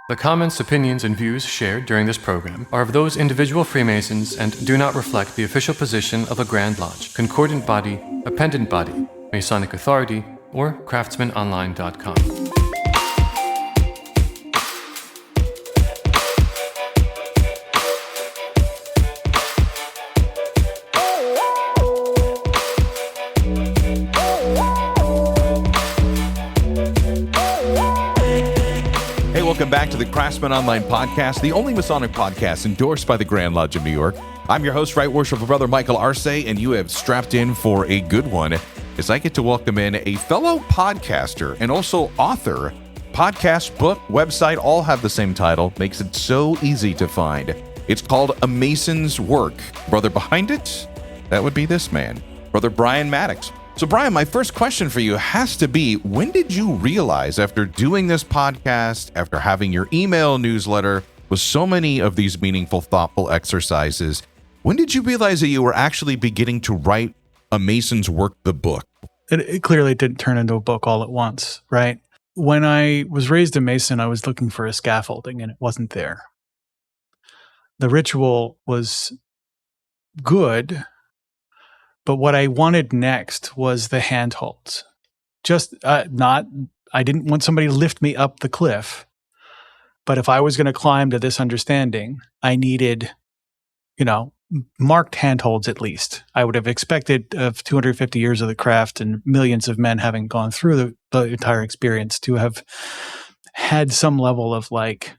The comments, opinions, and views shared during this program are of those individual Freemasons and do not reflect the official position of a Grand Lodge, Concordant Body, Appendant Body, Masonic Authority, or CraftsmanOnline.com. Welcome back to the Craftsman Online Podcast, the only Masonic podcast endorsed by the Grand Lodge of New York. I'm your host, Right Worshipful Brother Michael Arce, and you have strapped in for a good one as I get to welcome in a fellow podcaster and also author. Podcast, book, website, all have the same title. Makes it so easy to find. It's called A Mason's Work. Brother behind it, that would be this man, Brother Brian Mattocks. So, Brian, my first question for you has to be, when did you realize after doing this podcast, after having your email newsletter with so many of these meaningful, thoughtful exercises, when did you realize that you were actually beginning to write A Mason's Work, the book? It clearly didn't turn into a book all at once, right? When I was raised a Mason, I was looking for a scaffolding and it wasn't there. The ritual was good, but what I wanted next was the handholds. I didn't want somebody to lift me up the cliff. But if I was going to climb to this understanding, I needed, marked handholds at least. I would have expected of 250 years of the craft and millions of men having gone through the entire experience to have had some level of like,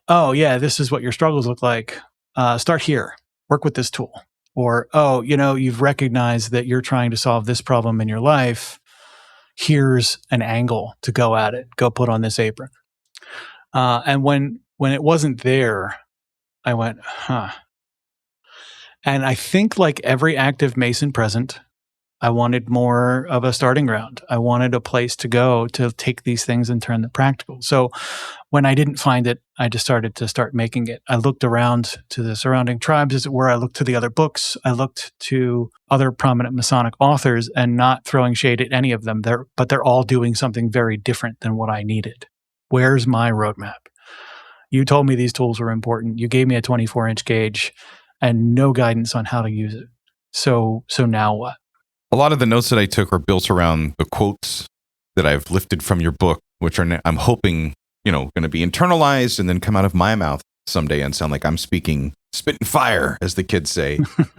oh yeah, this is what your struggles look like. Start here. Work with this tool. Or, you've recognized that you're trying to solve this problem in your life. Here's an angle to go at it. Go put on this apron. And when it wasn't there, I went, huh. And I think like every active Mason present, I wanted more of a starting ground. I wanted a place to go to take these things and turn them practical. So when I didn't find it, I just started to start making it. I looked around to the surrounding tribes, as it were. I looked to the other books. I looked to other prominent Masonic authors, and not throwing shade at any of them, but they're all doing something very different than what I needed. Where's my roadmap? You told me these tools were important. You gave me a 24-inch gauge and no guidance on how to use it. So now what? A lot of the notes that I took are built around the quotes that I've lifted from your book, which are, I'm hoping, going to be internalized and then come out of my mouth someday and sound like I'm speaking spitting fire, as the kids say.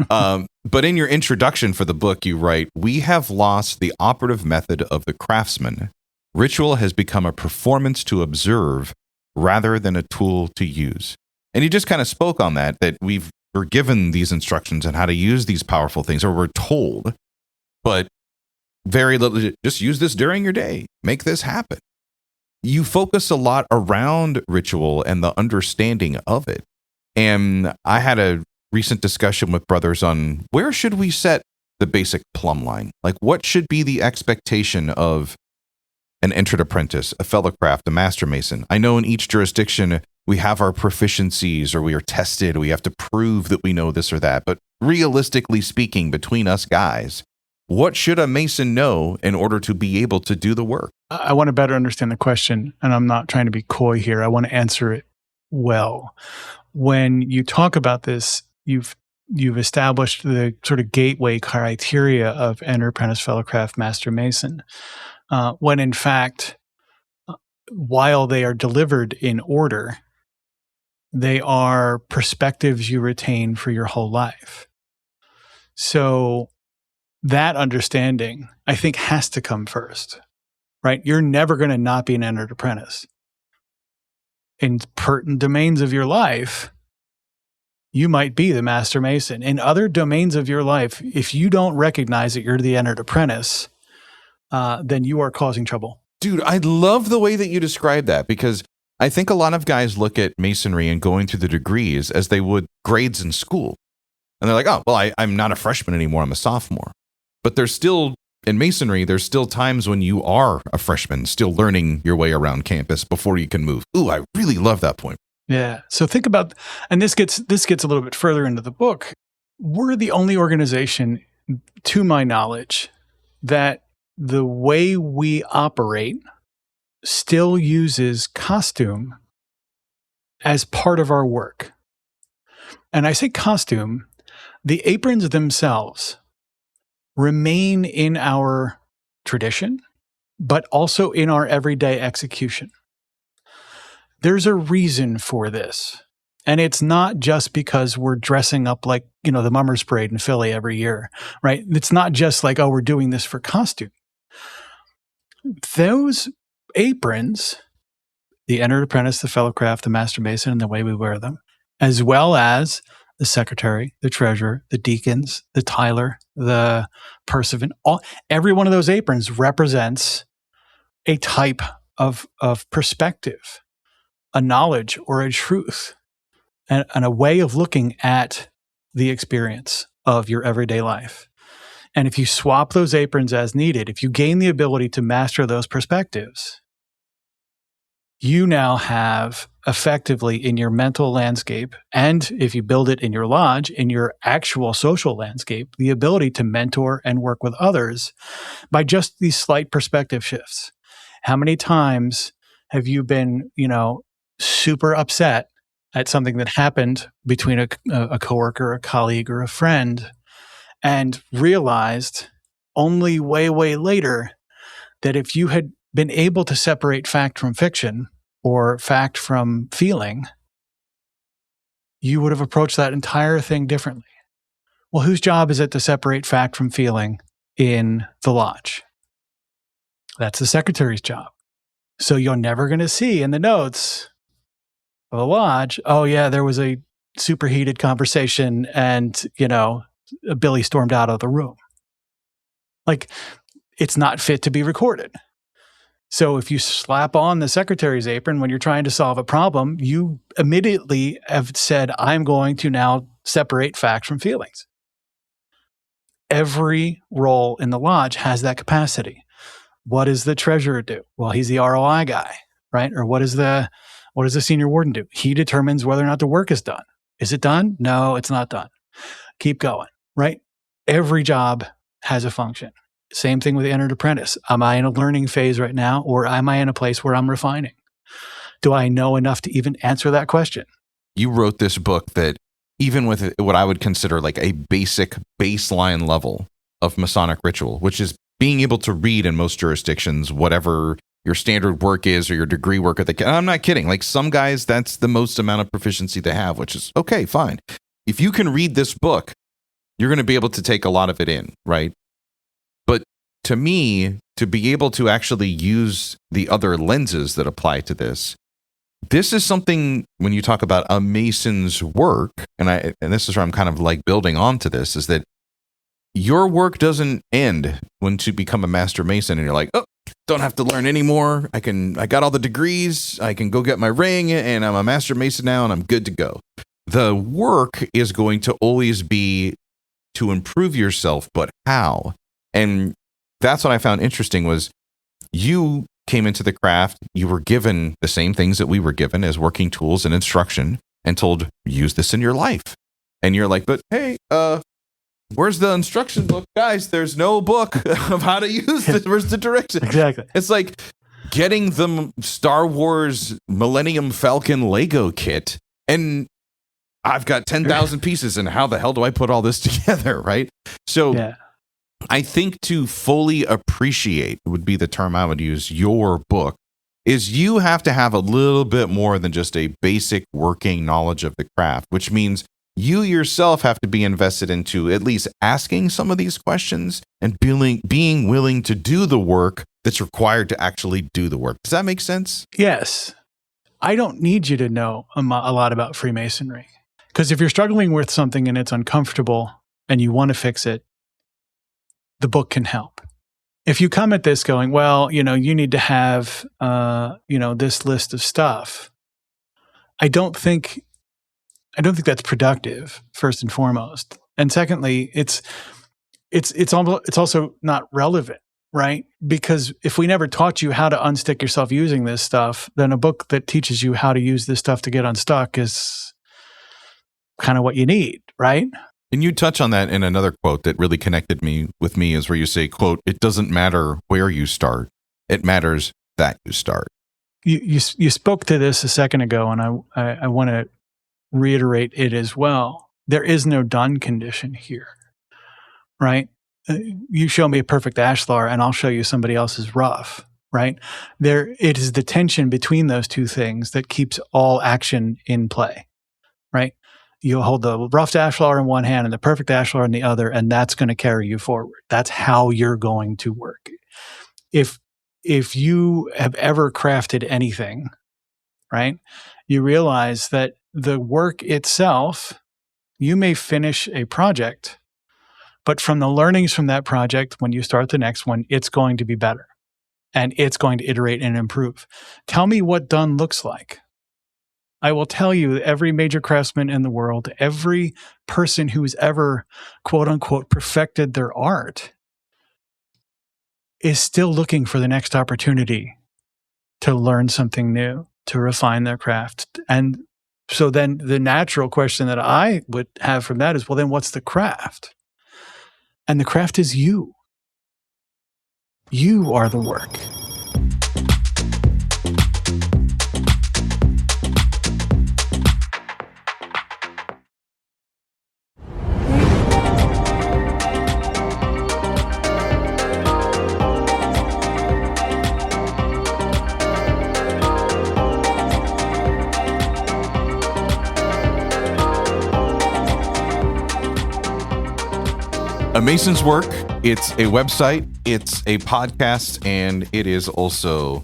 But in your introduction for the book, you write, "We have lost the operative method of the craftsman. Ritual has become a performance to observe rather than a tool to use." And you just kind of spoke on that we're given these instructions on how to use these powerful things, or we're told, but very little, just use this during your day. Make this happen. You focus a lot around ritual and the understanding of it. And I had a recent discussion with brothers on where should we set the basic plumb line? Like, what should be the expectation of an entered apprentice, a fellow craft, a master mason? I know in each jurisdiction, we have our proficiencies, or we are tested. We have to prove that we know this or that. But realistically speaking, between us guys, what should a Mason know in order to be able to do the work? I want to better understand the question, and I'm not trying to be coy here. I want to answer it well. When you talk about this, you've established the sort of gateway criteria of enter apprentice, fellow craft, master mason, when in fact, while they are delivered in order, they are perspectives you retain for your whole life. So that understanding, I think, has to come first, right? You're never going to not be an entered apprentice. In certain domains of your life, you might be the master mason. In other domains of your life, if you don't recognize that you're the entered apprentice, then you are causing trouble. Dude, I love the way that you describe that, because I think a lot of guys look at masonry and going through the degrees as they would grades in school. And they're like, oh, well, I'm not a freshman anymore. I'm a sophomore. But there's still, in masonry, there's still times when you are a freshman, still learning your way around campus before you can move. Ooh, I really love that point. Yeah. So think about, and this gets a little bit further into the book. We're the only organization, to my knowledge, that the way we operate still uses costume as part of our work. And I say costume, the aprons themselves remain in our tradition, but also in our everyday execution. There's a reason for this. And it's not just because we're dressing up like, the Mummers Parade in Philly every year, right? It's not just like, oh, we're doing this for costume. Those aprons, the entered apprentice, the fellow craft, the master mason, and the way we wear them, as well as the secretary, the treasurer, the deacons, the tiler, the pursuivant, every one of those aprons represents a type of perspective, a knowledge or a truth, and a way of looking at the experience of your everyday life. And if you swap those aprons as needed, if you gain the ability to master those perspectives, you now have effectively in your mental landscape, and if you build it in your lodge, in your actual social landscape, the ability to mentor and work with others by just these slight perspective shifts. How many times have you been, super upset at something that happened between a coworker, a colleague, or a friend, and realized only way, way later that if you had been able to separate fact from fiction or fact from feeling, you would have approached that entire thing differently. Well, whose job is it to separate fact from feeling in the lodge? That's the secretary's job. So you're never going to see in the notes of the lodge, oh yeah, there was a superheated conversation and, Billy stormed out of the room. Like, it's not fit to be recorded. So if you slap on the secretary's apron when you're trying to solve a problem, you immediately have said, I'm going to now separate facts from feelings. Every role in the lodge has that capacity. What does the treasurer do? Well, he's the ROI guy, right? Or what does the senior warden do? He determines whether or not the work is done. Is it done? No, it's not done. Keep going, right? Every job has a function. Same thing with the entered apprentice. Am I in a learning phase right now, or am I in a place where I'm refining? Do I know enough to even answer that question? You wrote this book that even with what I would consider like a basic baseline level of Masonic ritual, which is being able to read in most jurisdictions, whatever your standard work is or your degree work. I'm not kidding. Like some guys, that's the most amount of proficiency they have, which is okay, fine. If you can read this book, you're going to be able to take a lot of it in, right? But to me, to be able to actually use the other lenses that apply to this is something when you talk about a Mason's work, and this is where I'm kind of like building onto this, is that your work doesn't end once you become a master Mason and you're like, oh, don't have to learn anymore. I got all the degrees. I can go get my ring and I'm a master Mason now and I'm good to go. The work is going to always be to improve yourself, but how? And that's what I found interesting was you came into the craft, you were given the same things that we were given as working tools and instruction and told, use this in your life. And you're like, but hey, where's the instruction book? Guys, there's no book of how to use this. Where's the direction? Exactly. It's like getting the Star Wars Millennium Falcon Lego kit, and I've got 10,000 pieces, and how the hell do I put all this together, right? So yeah. I think to fully appreciate would be the term I would use, your book, is you have to have a little bit more than just a basic working knowledge of the craft, which means you yourself have to be invested into at least asking some of these questions and being willing to do the work that's required to actually do the work. Does that make sense? Yes. I don't need you to know a lot about Freemasonry. Because if you're struggling with something and it's uncomfortable and you want to fix it, the book can help. If you come at this going, well, you need to have, this list of stuff, I don't think that's productive, first and foremost. And secondly, it's also not relevant, right? Because if we never taught you how to unstick yourself using this stuff, then a book that teaches you how to use this stuff to get unstuck is kind of what you need, right? And you touch on that in another quote that really connected with me is where you say, quote, "It doesn't matter where you start. It matters that you start." you spoke to this a second ago, and I want to reiterate it as well. There is no done condition here, right? You show me a perfect ashlar, and I'll show you somebody else's rough, right? It is the tension between those two things that keeps all action in play, right? You'll hold the rough ashlar in one hand and the perfect ashlar in the other, and that's going to carry you forward. That's how you're going to work. If you have ever crafted anything, right, you realize that the work itself, you may finish a project, but from the learnings from that project, when you start the next one, it's going to be better and it's going to iterate and improve. Tell me what done looks like. I will tell you, every major craftsman in the world, every person who's ever, quote unquote, perfected their art is still looking for the next opportunity to learn something new, to refine their craft. And so then the natural question that I would have from that is, well, then what's the craft? And the craft is you. You are the work. A Mason's Work, it's a website, it's a podcast, and it is also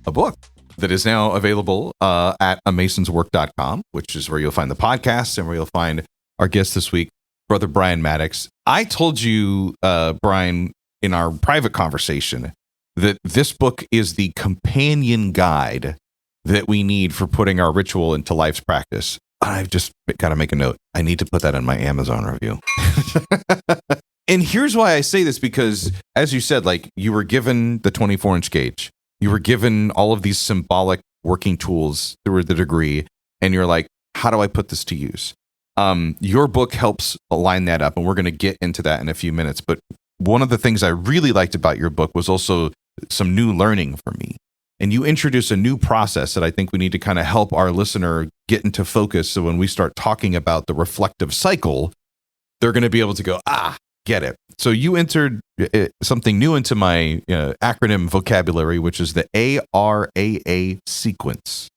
a book that is now available at amasonswork.com, which is where you'll find the podcast and where you'll find our guest this week, Brother Brian Mattocks. I told you, Brian, in our private conversation, that this book is the companion guide that we need for putting our ritual into life's practice. I've just got to make a note. I need to put that in my Amazon review. And here's why I say this, because as you said, like, you were given the 24-inch gauge. You were given all of these symbolic working tools through the degree. And you're like, how do I put this to use? Your book helps align that up. And we're going to get into that in a few minutes. But one of the things I really liked about your book was also some new learning for me. And you introduce a new process that I think we need to kind of help our listener get into focus. So when we start talking about the reflective cycle, they're going to be able to go, get it. So you entered something new into my acronym vocabulary, which is the ARAA sequence.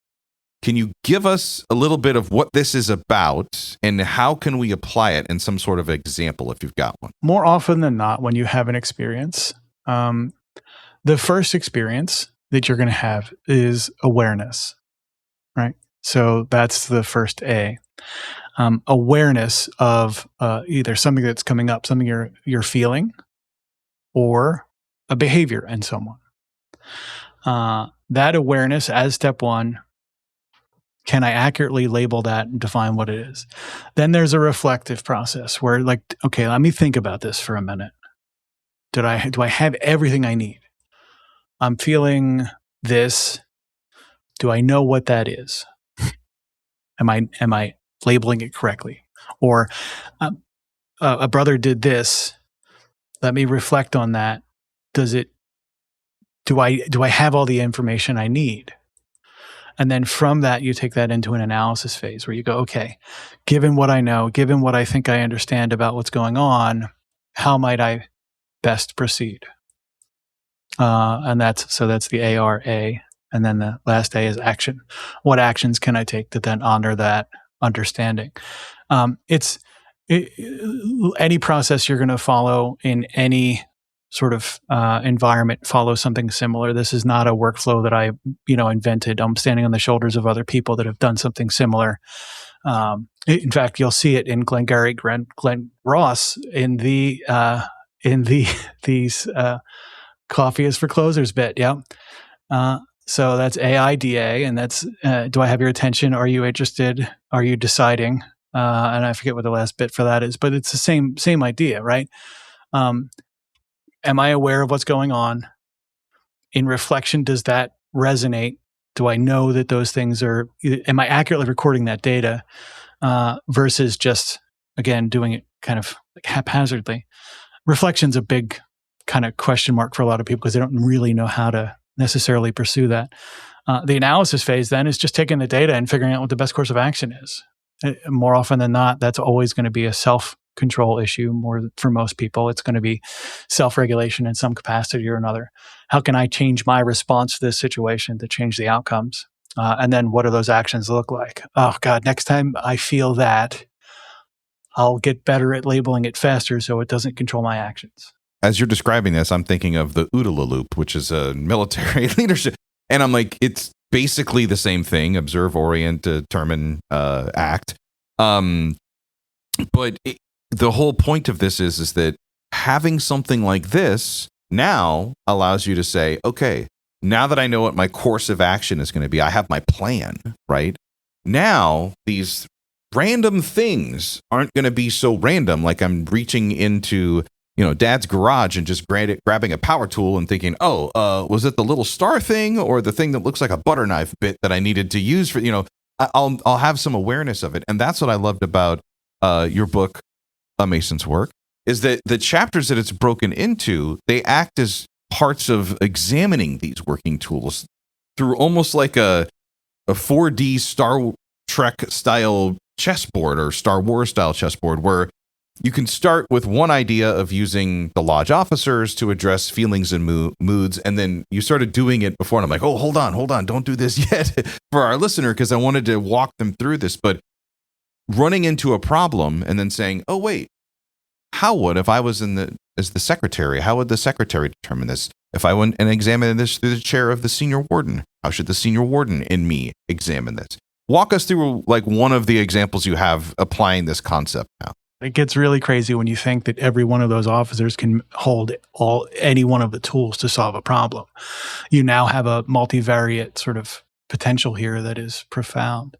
Can you give us a little bit of what this is about and how can we apply it in some sort of example if you've got one? More often than not, when you have an experience, the first experience that you're going to have is awareness, right? So that's the first A. Awareness of either something that's coming up, something you're feeling, or a behavior in someone. That awareness as step one, can I accurately label that and define what it is? Then there's a reflective process where, like, okay, let me think about this for a minute. Do I have everything I need? I'm feeling this. Do I know what that is? Am I labeling it correctly? Or a brother did this. Let me reflect on that. Do I have all the information I need? And then from that, you take that into an analysis phase where you go, okay, given what I know, given what I think I understand about what's going on, how might I best proceed? And that's the ARA. And then the last A is action. What actions can I take to then honor that understanding? Any process you're going to follow in any sort of environment follows something similar. This is not a workflow that I invented. I'm standing on the shoulders of other people that have done something similar. In fact, you'll see it in Glengarry Glen Ross in these coffee is for closers bit. Yeah. So that's AIDA, and that's do I have your attention? Are you interested? Are you deciding? And I forget what the last bit for that is, but it's the same idea, right? Am I aware of what's going on? In reflection, does that resonate? Do I know that those things are? Am I accurately recording that data versus just, again, doing it kind of like haphazardly? Reflection's a big kind of question mark for a lot of people because they don't really know how to necessarily pursue that. The analysis phase then is just taking the data and figuring out what the best course of action is. More often than not, that's always going to be a self-control issue. More for most people, it's going to be self-regulation in some capacity or another. How can I change my response to this situation to change the outcomes? And then what do those actions look like? Oh God, next time I feel that, I'll get better at labeling it faster so it doesn't control my actions. As you're describing this, I'm thinking of the OODA loop, which is a military leadership. And I'm like, it's basically the same thing: observe, orient, determine, act. But the whole point of this is that having something like this now allows you to say, okay, now that I know what my course of action is going to be, I have my plan, right? Now these random things aren't going to be so random. Like I'm reaching into, Dad's garage and just grabbing a power tool and thinking, was it the little star thing or the thing that looks like a butter knife bit that I needed to use for, I'll have some awareness of it. And that's what I loved about your book, A Mason's Work, is that the chapters that it's broken into, they act as parts of examining these working tools through almost like a 4D Star Trek style chessboard or Star Wars style chessboard, where you can start with one idea of using the lodge officers to address feelings and moods. And then you started doing it before. And I'm like, oh, hold on. Don't do this yet for our listener, because I wanted to walk them through this. But running into a problem and then saying, oh, wait, how would, if I was as the secretary, how would the secretary determine this? If I went and examined this through the chair of the senior warden, how should the senior warden in me examine this? Walk us through like one of the examples you have applying this concept now. It gets really crazy when you think that every one of those officers can hold any one of the tools to solve a problem. You now have a multivariate sort of potential here that is profound.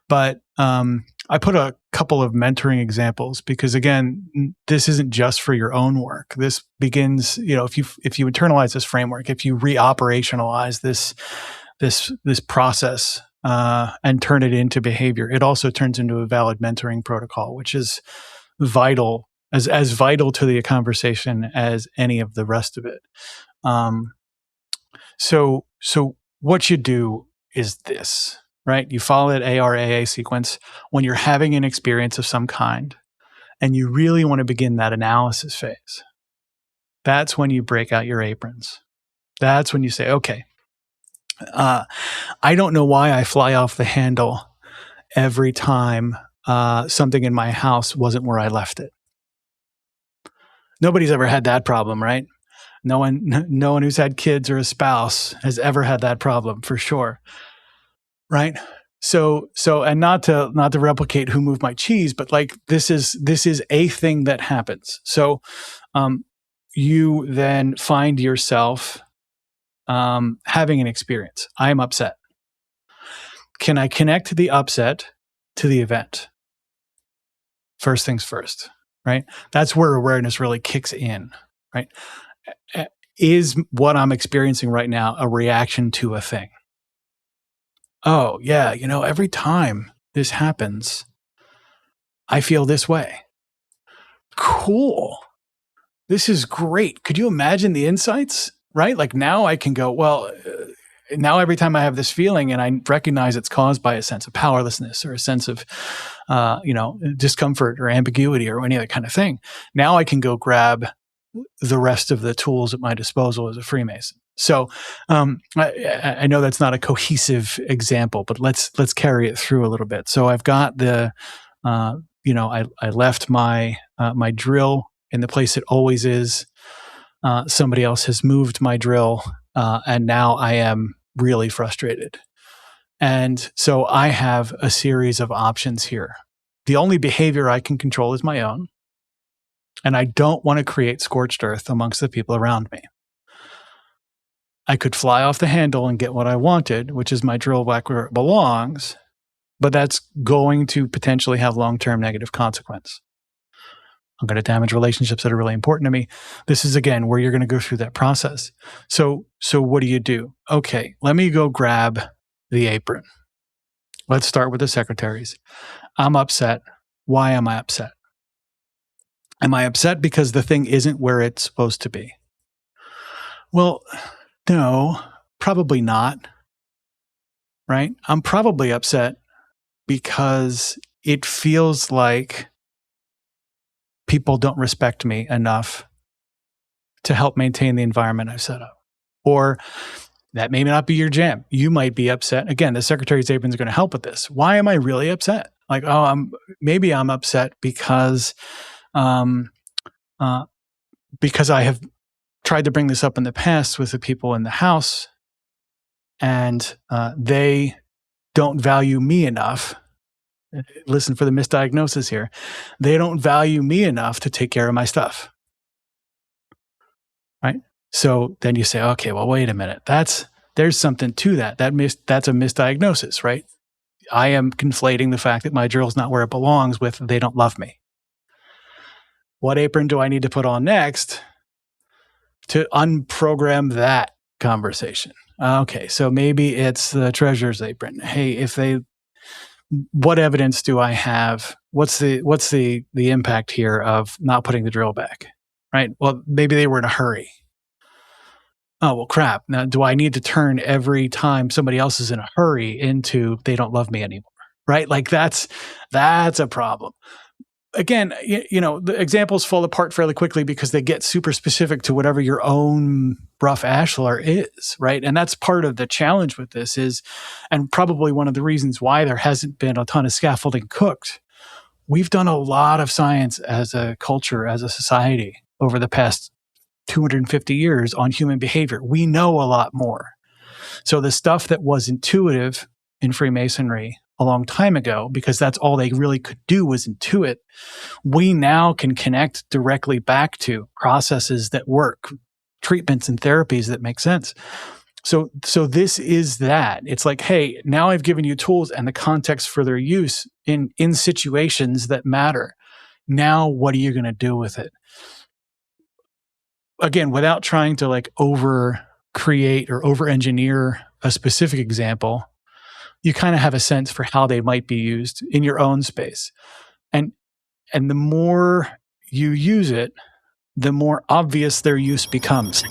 But I put a couple of mentoring examples because, again, this isn't just for your own work. This begins, if you internalize this framework, if you reoperationalize this process and turn it into behavior, it also turns into a valid mentoring protocol, which is vital, as vital to the conversation as any of the rest of it. So what you do is this, right? You follow that ARAA sequence when you're having an experience of some kind, and you really want to begin that analysis phase. That's when you break out your aprons. That's when you say, okay, I don't know why I fly off the handle every time something in my house wasn't where I left it. Nobody's ever had that problem, right? No one who's had kids or a spouse has ever had that problem, for sure, right? So, and not to replicate who moved my cheese, but like this is a thing that happens. So, you then find yourself having an experience. I'm upset. Can I connect the upset to the event? First things first, right? That's where awareness really kicks in, right? Is what I'm experiencing right now a reaction to a thing? Oh, yeah, every time this happens, I feel this way. Cool. This is great. Could you imagine the insights, right? Like now I can go, well, now every time I have this feeling and I recognize it's caused by a sense of powerlessness or a sense of, discomfort or ambiguity or any other kind of thing, now I can go grab the rest of the tools at my disposal as a Freemason. So I know that's not a cohesive example, but let's carry it through a little bit. So I've got I left my my drill in the place it always is. Somebody else has moved my drill, and now I am really frustrated. And so I have a series of options here. The only behavior I can control is my own. And I don't want to create scorched earth amongst the people around me. I could fly off the handle and get what I wanted, which is my drill back where it belongs, but that's going to potentially have long-term negative consequence. I'm going to damage relationships that are really important to me. This is, again, where you're going to go through that process. So what do you do? Okay, let me go grab the apron. Let's start with the secretaries. I'm upset. Why am I upset? Am I upset because the thing isn't where it's supposed to be? Well, no, Probably not, right? I'm probably upset because it feels like people don't respect me enough to help maintain the environment I've set up. Or that may not be your jam. You might be upset. Again, the Secretary Zabin is going to help with this. Why am I really upset? Like, maybe I'm upset because I have tried to bring this up in the past with the people in the House, and they don't value me enough. Listen for the misdiagnosis here. They don't value me enough to take care of my stuff. Right? So then you say, okay, well, wait a minute. There's something to that. That's a misdiagnosis, right? I am conflating the fact that my drill's not where it belongs with they don't love me. What apron do I need to put on next to unprogram that conversation? Okay, so maybe it's the treasurer's apron. Hey, what evidence do I have? What's the impact here of not putting the drill back? Right? Well, maybe they were in a hurry. Oh, well, crap. Now, do I need to turn every time somebody else is in a hurry into they don't love me anymore? Right? Like that's a problem. Again, the examples fall apart fairly quickly because they get super specific to whatever your own rough ashlar is, right? And that's part of the challenge with this and probably one of the reasons why there hasn't been a ton of scaffolding cooked. We've done a lot of science as a culture, as a society over the past 250 years on human behavior. We know a lot more. So the stuff that was intuitive in Freemasonry a long time ago, because that's all they really could do was intuit, we now can connect directly back to processes that work, treatments and therapies that make sense. So this is that. It's like, hey, now I've given you tools and the context for their use in situations that matter. Now what are you going to do with it? Again, without trying to like over create or over engineer a specific example, you kind of have a sense for how they might be used in your own space. And the more you use it, the more obvious their use becomes.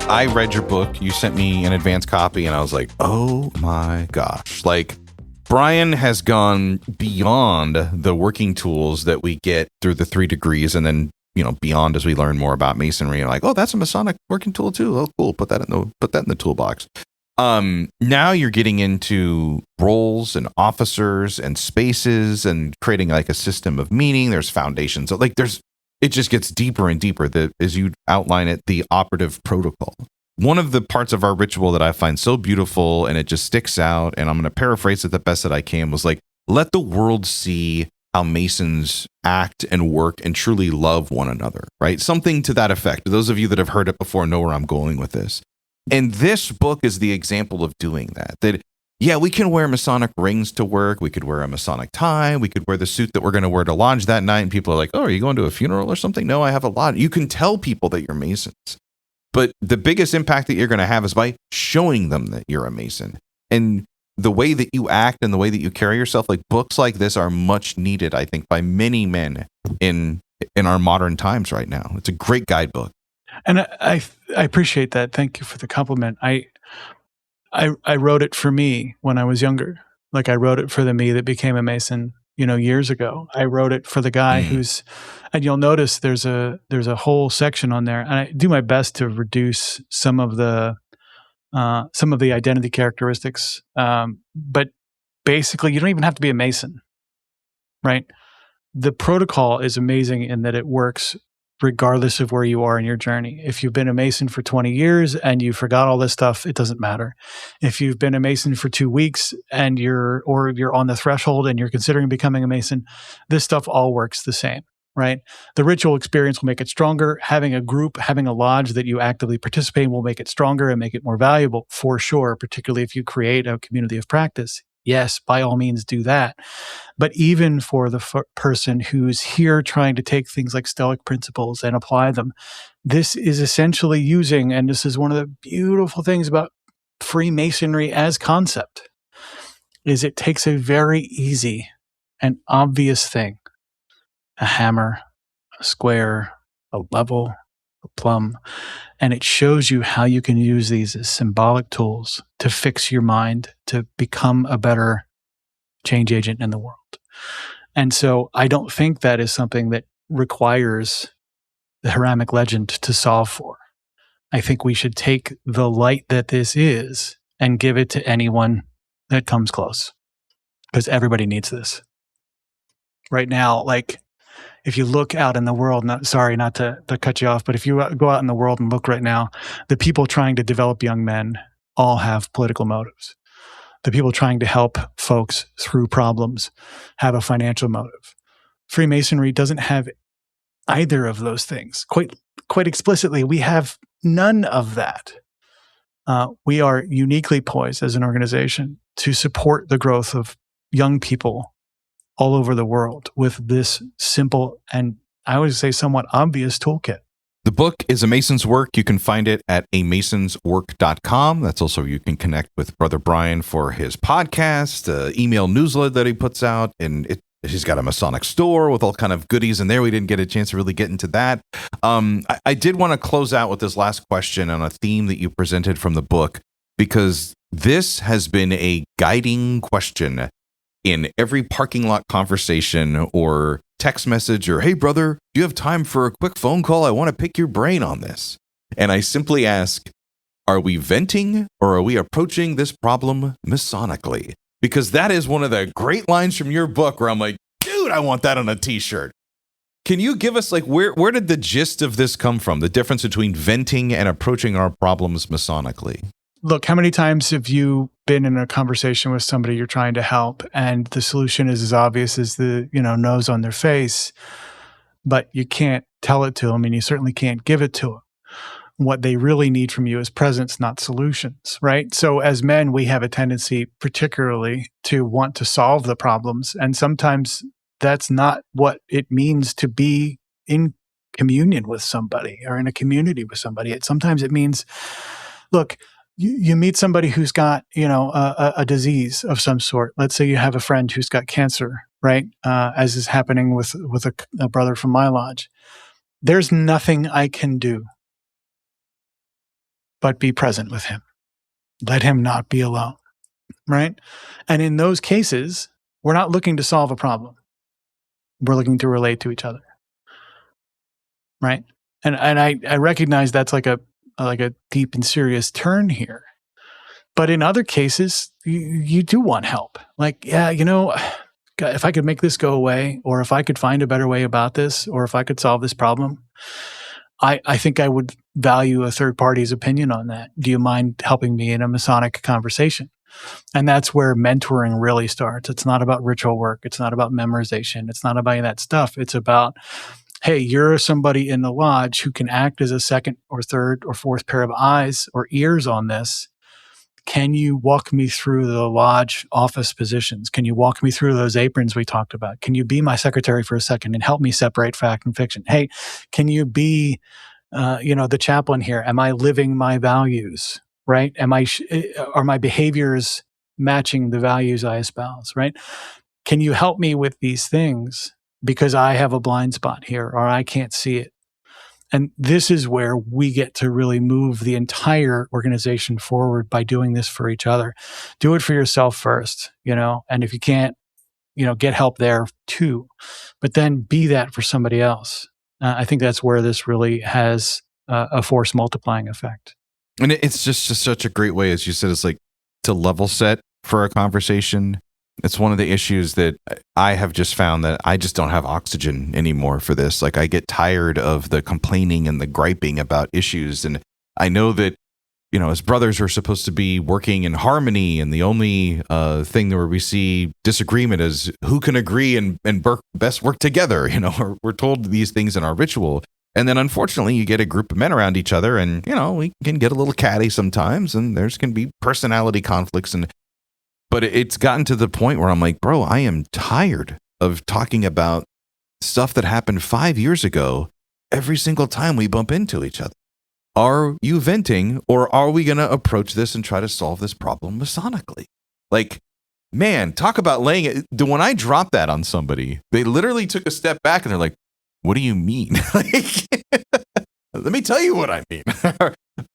I read your book. You sent me an advance copy, and I was like, oh my gosh. Like, Brian has gone beyond the working tools that we get through the 3 degrees, and then, beyond as we learn more about Masonry. And like, oh, that's a Masonic working tool too. Oh, cool. Put that in the toolbox. Now you're getting into roles and officers and spaces and creating like a system of meaning. There's foundations. So like it just gets deeper and deeper as you outline it, the operative protocol. One of the parts of our ritual that I find so beautiful and it just sticks out, and I'm going to paraphrase it the best that I can, was like, let the world see how Masons act and work and truly love one another, right? Something to that effect. Those of you that have heard it before know where I'm going with this. And this book is the example of doing that. Yeah, we can wear Masonic rings to work. We could wear a Masonic tie. We could wear the suit that we're going to wear to lodge that night. And people are like, oh, are you going to a funeral or something? No, I have a lodge. You can tell people that you're Masons. But the biggest impact that you're going to have is by showing them that you're a Mason. And the way that you act and the way that you carry yourself, like books like this are much needed, I think, by many men in our modern times right now. It's a great guidebook. And I appreciate that. Thank you for the compliment. I wrote it for me when I was younger. Like I wrote it for the me that became a Mason, years ago. I wrote it for the guy and you'll notice there's a whole section on there, and I do my best to reduce some of the identity characteristics. But basically, you don't even have to be a Mason, right? The protocol is amazing in that it works regardless of where you are in your journey. If you've been a Mason for 20 years and you forgot all this stuff, it doesn't matter. If you've been a Mason for 2 weeks and you're on the threshold and you're considering becoming a Mason, this stuff all works the same, right? The ritual experience will make it stronger. Having a group, having a lodge that you actively participate in will make it stronger and make it more valuable for sure, particularly if you create a community of practice. yes, by all means do that. But even for the person who's here trying to take things like Stoic principles and apply them, this is essentially using, and this is one of the beautiful things about Freemasonry as concept, is it takes a very easy and obvious thing, a hammer, a square, a level, a plumb, and it shows you how you can use these as symbolic tools to fix your mind, to become a better change agent in the world. And so I don't think that is something that requires the Hiramic legend to solve for. I think we should take the light that this is and give it to anyone that comes close, because everybody needs this. Right now, like, if you look out in the world, not to cut you off, but if you go out in the world and look right now, the people trying to develop young men all have political motives. The people trying to help folks through problems have a financial motive. Freemasonry doesn't have either of those things. Quite explicitly, we have none of that. We are uniquely poised as an organization to support the growth of young people all over the world with this simple and, I would say, somewhat obvious toolkit. The book is A Mason's Work. You can find it at amasonswork.com. That's also, you can connect with Brother Brian for his podcast, email newsletter that he puts out, and he's got a Masonic store with all kind of goodies in there. We didn't get a chance to really get into that. I did want to close out with this last question on a theme that you presented from the book, because this has been a guiding question in every parking lot conversation or text message or, hey, brother, do you have time for a quick phone call? I want to pick your brain on this. And I simply ask, are we venting or are we approaching this problem Masonically? Because that is one of the great lines from your book where I'm like, dude, I want that on a t-shirt. Can you give us, like, where did the gist of this come from? The difference between venting and approaching our problems Masonically? Look, how many times have you been in a conversation with somebody you're trying to help and the solution is as obvious as the, nose on their face, but you can't tell it to them and you certainly can't give it to them. What they really need from you is presence, not solutions, right? So as men, we have a tendency particularly to want to solve the problems. And sometimes that's not what it means to be in communion with somebody or in a community with somebody. Sometimes it means, look, you meet somebody who's got, a disease of some sort. Let's say you have a friend who's got cancer, right? As is happening with a brother from my lodge. There's nothing I can do but be present with him. Let him not be alone, right? And in those cases, we're not looking to solve a problem. We're looking to relate to each other, right? And I recognize that's like a deep and serious turn here. But in other cases, you do want help. Like, yeah, if I could make this go away, or if I could find a better way about this, or if I could solve this problem, I think I would value a third party's opinion on that. Do you mind helping me in a Masonic conversation? And that's where mentoring really starts. It's not about ritual work. It's not about memorization. It's not about that stuff. It's about, hey, you're somebody in the lodge who can act as a second or third or fourth pair of eyes or ears on this. Can you walk me through the lodge office positions? Can you walk me through those aprons we talked about? Can you be my secretary for a second and help me separate fact and fiction? Hey, can you be, the chaplain here? Am I living my values, right? Are my behaviors matching the values I espouse, right? Can you help me with these things because I have a blind spot here or I can't see it? And this is where we get to really move the entire organization forward by doing this for each other. Do it for yourself first, and if you can't, get help there too, but then be that for somebody else. I think that's where this really has a force multiplying effect. And it's just such a great way, as you said, it's like to level set for a conversation. It's one of the issues that I have just found that I just don't have oxygen anymore for this. Like, I get tired of the complaining and the griping about issues. And I know that, as brothers, we're supposed to be working in harmony. And the only thing where we see disagreement is who can agree and best work together. We're told these things in our ritual. And then, unfortunately, you get a group of men around each other and, we can get a little catty sometimes. And there's can be personality conflicts. And But it's gotten to the point where I'm like, bro, I am tired of talking about stuff that happened 5 years ago every single time we bump into each other. Are you venting, or are we going to approach this and try to solve this problem masonically? Like, man, talk about laying it. When I dropped that on somebody, they literally took a step back and they're like, what do you mean? Like, let me tell you what I mean.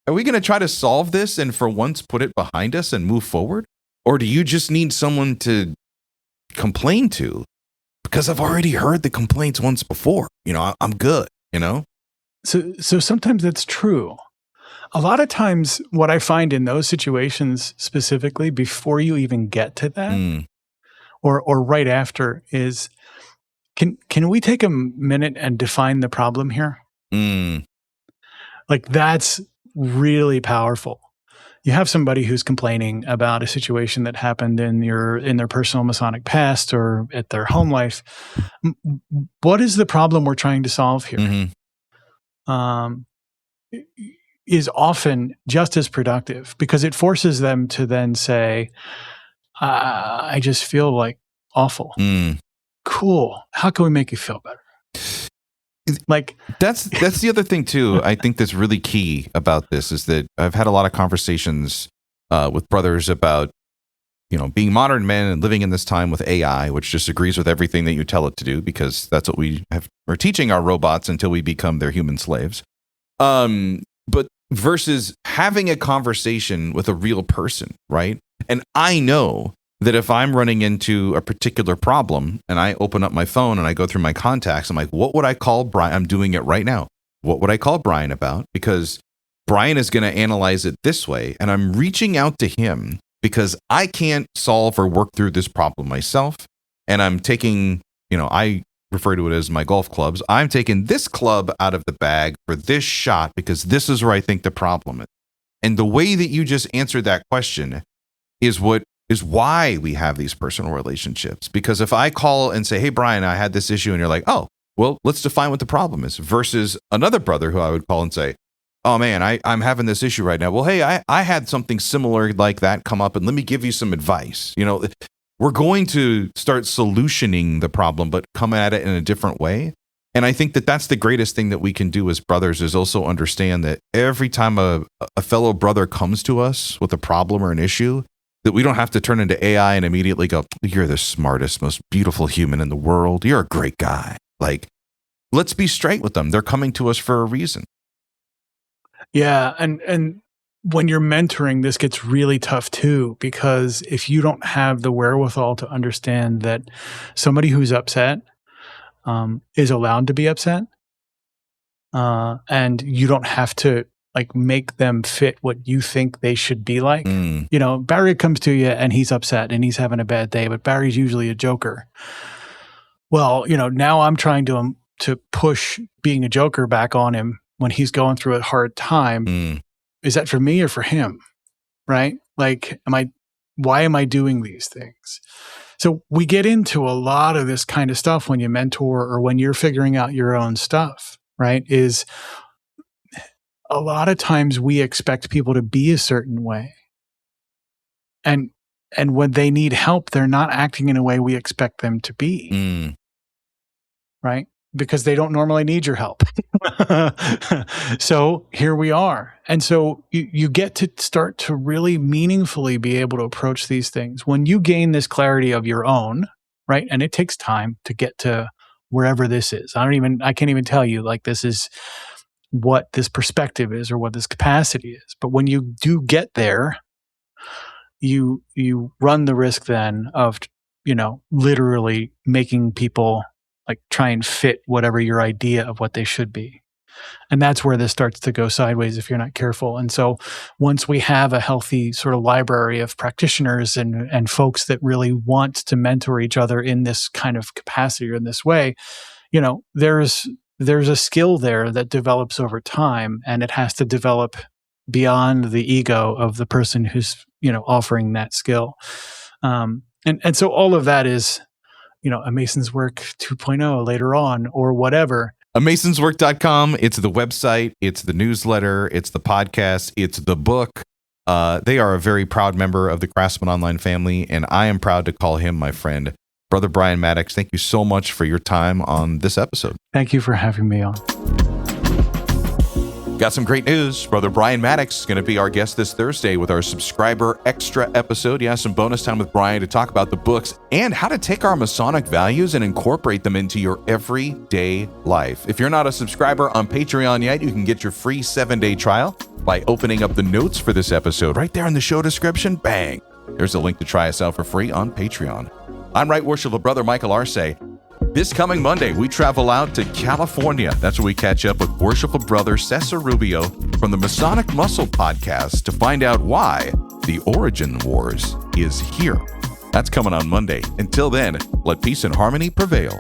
Are we going to try to solve this and for once put it behind us and move forward? Or do you just need someone to complain to? Because I've already heard the complaints once before. I'm good, So sometimes that's true. A lot of times what I find in those situations specifically before you even get to that or right after is, can we take a minute and define the problem here? Like, that's really powerful. You have somebody who's complaining about a situation that happened in their personal Masonic past or at their home life. What is the problem we're trying to solve here? Is often just as productive because it forces them to then say, I just feel like awful. Cool. How can we make you feel better? Like, that's the other thing too. I think that's really key about this is that I've had a lot of conversations with brothers about, being modern men and living in this time with AI, which just agrees with everything that you tell it to do, because that's what we're teaching our robots until we become their human slaves. But versus having a conversation with a real person, right? And I know that if I'm running into a particular problem and I open up my phone and I go through my contacts, I'm like, what would I call Brian? I'm doing it right now. What would I call Brian about? Because Brian is going to analyze it this way. And I'm reaching out to him because I can't solve or work through this problem myself. And I'm taking, I refer to it as my golf clubs. I'm taking this club out of the bag for this shot because this is where I think the problem is. And the way that you just answered that question is why we have these personal relationships. Because if I call and say, hey, Brian, I had this issue, and you're like, oh, well, let's define what the problem is, versus another brother who I would call and say, oh man, I'm having this issue right now. Well, hey, I had something similar like that come up, and let me give you some advice. We're going to start solutioning the problem, but come at it in a different way. And I think that that's the greatest thing that we can do as brothers, is also understand that every time a fellow brother comes to us with a problem or an issue, that we don't have to turn into AI and immediately go, you're the smartest, most beautiful human in the world. You're a great guy. Like, let's be straight with them. They're coming to us for a reason. Yeah. And when you're mentoring, this gets really tough too, because if you don't have the wherewithal to understand that somebody who's upset is allowed to be upset, and you don't have to make them fit what you think they should be like. Barry comes to you and he's upset and he's having a bad day, but Barry's usually a joker. Well, now I'm trying to push being a joker back on him when he's going through a hard time. Is that for me or for him? Right? Like, why am I doing these things? So we get into a lot of this kind of stuff when you mentor or when you're figuring out your own stuff, right? Is a lot of times we expect people to be a certain way. And when they need help, they're not acting in a way we expect them to be. Right? Because they don't normally need your help. So here we are. And so you get to start to really meaningfully be able to approach these things when you gain this clarity of your own, right? And it takes time to get to wherever this is. I can't even tell you this is what this perspective is or what this capacity is. But when you do get there, you run the risk then of, literally making people try and fit whatever your idea of what they should be. And that's where this starts to go sideways if you're not careful. And so once we have a healthy sort of library of practitioners and folks that really want to mentor each other in this kind of capacity or in this way, there's a skill there that develops over time, and it has to develop beyond the ego of the person who's, offering that skill. And so all of that is, a Mason's Work 2.0 later on or whatever. amasonswork.com. It's the website. It's the newsletter. It's the podcast. It's the book. They are a very proud member of the Craftsman Online family, and I am proud to call him my friend. Brother Brian Mattocks, thank you so much for your time on this episode. Thank you for having me on. Got some great news. Brother Brian Mattocks is going to be our guest this Thursday with our subscriber extra episode. Yeah, some bonus time with Brian to talk about the books and how to take our Masonic values and incorporate them into your everyday life. If you're not a subscriber on Patreon yet, you can get your free 7-day trial by opening up the notes for this episode right there in the show description. Bang! There's a link to try us out for free on Patreon. I'm Right Worshipful Brother Michael Arce. This coming Monday, we travel out to California. That's where we catch up with Worshipful Brother Cesar Rubio from the Masonic Muscle podcast to find out why the Origin Wars is here. That's coming on Monday. Until then, let peace and harmony prevail.